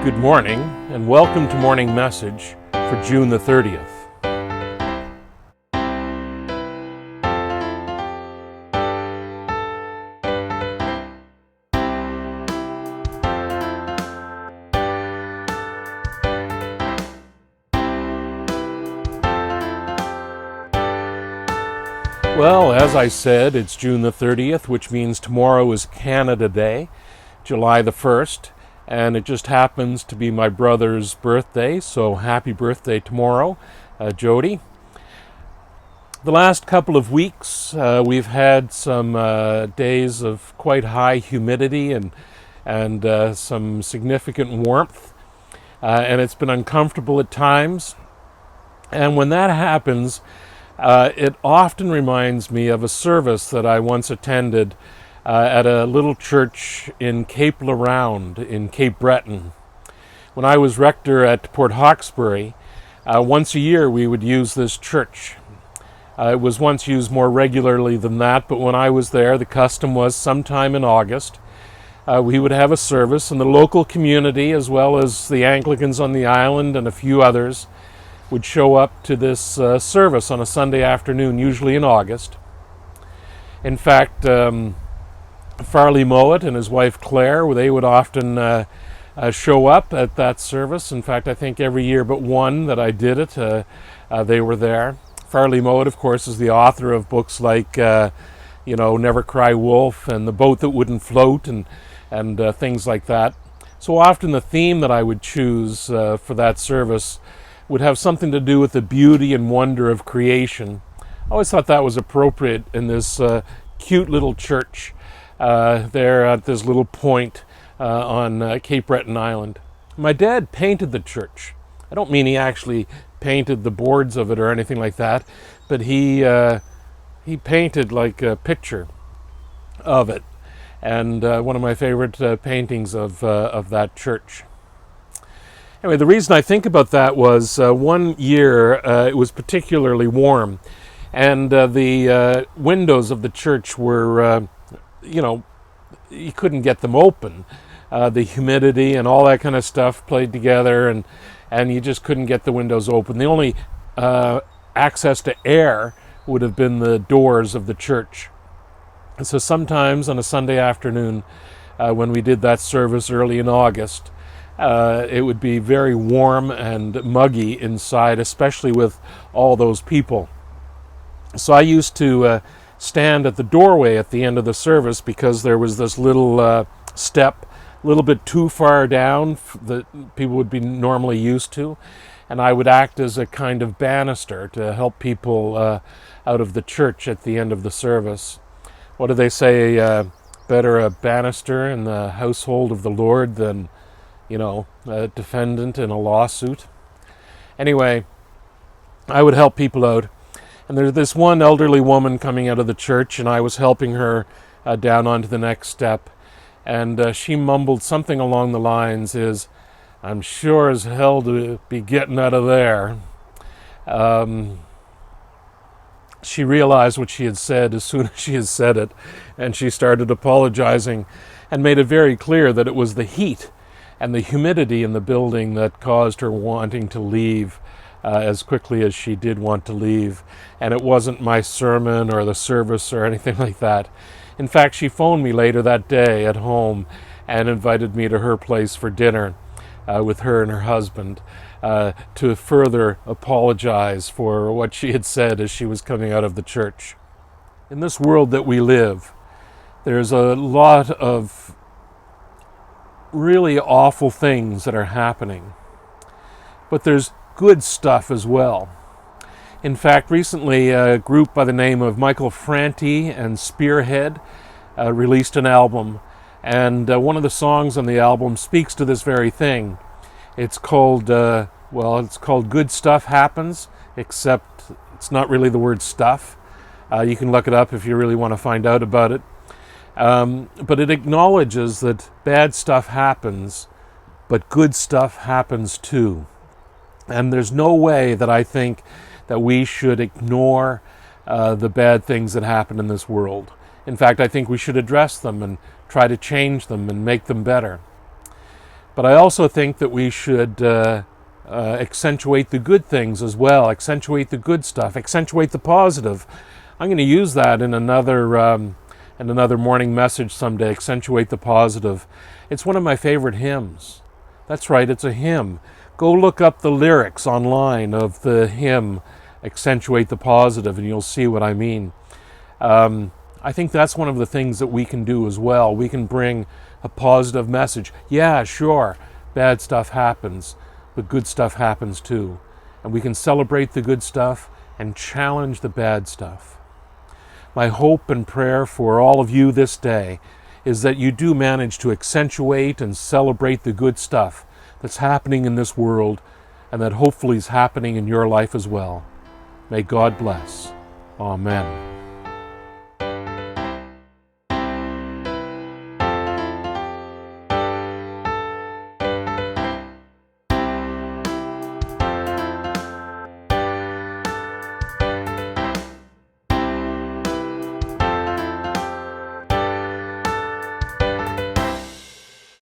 Good morning, and welcome to Morning Message for June the 30th. Well, as I said, it's June the 30th, which means tomorrow is Canada Day, July the 1st. And it just happens to be my brother's birthday, so happy birthday tomorrow, Jody. The last couple of weeks, we've had some days of quite high humidity and some significant warmth, and it's been uncomfortable at times. And when that happens, it often reminds me of a service that I once attended at a little church in Cape Laround in Cape Breton. When I was rector at Port Hawkesbury, once a year we would use this church. It was once used more regularly than that, but when I was there, the custom was sometime in August, we would have a service, and the local community, as well as the Anglicans on the island and a few others, would show up to this service on a Sunday afternoon, usually in August. In fact, Farley Mowat and his wife Claire, they would often show up at that service. In fact, I think every year but one that I did it, they were there. Farley Mowat, of course, is the author of books like, Never Cry Wolf and The Boat That Wouldn't Float and things like that. So often the theme that I would choose for that service would have something to do with the beauty and wonder of creation. I always thought that was appropriate in this cute little church there at this little point on Cape Breton Island. My dad painted the church. I don't mean he actually painted the boards of it or anything like that, but he painted like a picture of it, and one of my favorite paintings of that church. Anyway, the reason I think about that was one year it was particularly warm, and the windows of the church were you couldn't get them open. The humidity and all that kind of stuff played together, and you just couldn't get the windows open. The only access to air would have been the doors of the church. And so sometimes on a Sunday afternoon, when we did that service early in August, it would be very warm and muggy inside, especially with all those people. So I used to stand at the doorway at the end of the service because there was this little step a little bit too far down that people would be normally used to, and I would act as a kind of banister to help people out of the church at the end of the service. What do they say? Better a banister in the household of the Lord than, a defendant in a lawsuit. Anyway, I would help people out. And there's this one elderly woman coming out of the church, and I was helping her down onto the next step. And she mumbled something along the lines is, "I'm sure as hell to be getting out of there." She realized what she had said as soon as she had said it, and she started apologizing and made it very clear that it was the heat and the humidity in the building that caused her wanting to leave as quickly as she did want to leave. And it wasn't my sermon or the service or anything like that. In fact, she phoned me later that day at home and invited me to her place for dinner with her and her husband to further apologize for what she had said as she was coming out of the church. In this world that we live, there's a lot of really awful things that are happening, but there's good stuff as well. In fact, recently a group by the name of Michael Franti and Spearhead released an album, and one of the songs on the album speaks to this very thing. It's called Good Stuff Happens, except it's not really the word stuff. You can look it up if you really want to find out about it. But it acknowledges that bad stuff happens, but good stuff happens too. And there's no way that I think that we should ignore the bad things that happen in this world. In fact, I think we should address them and try to change them and make them better. But I also think that we should accentuate the good things as well, accentuate the good stuff, accentuate the positive. I'm going to use that in another morning message someday, accentuate the positive. It's one of my favorite hymns. That's right, it's a hymn. Go look up the lyrics online of the hymn, Accentuate the Positive, and you'll see what I mean. I think that's one of the things that we can do as well. We can bring a positive message. Yeah, sure, bad stuff happens, but good stuff happens too. And we can celebrate the good stuff and challenge the bad stuff. My hope and prayer for all of you this day is that you do manage to accentuate and celebrate the good stuff that's happening in this world, and that hopefully is happening in your life as well. May God bless. Amen.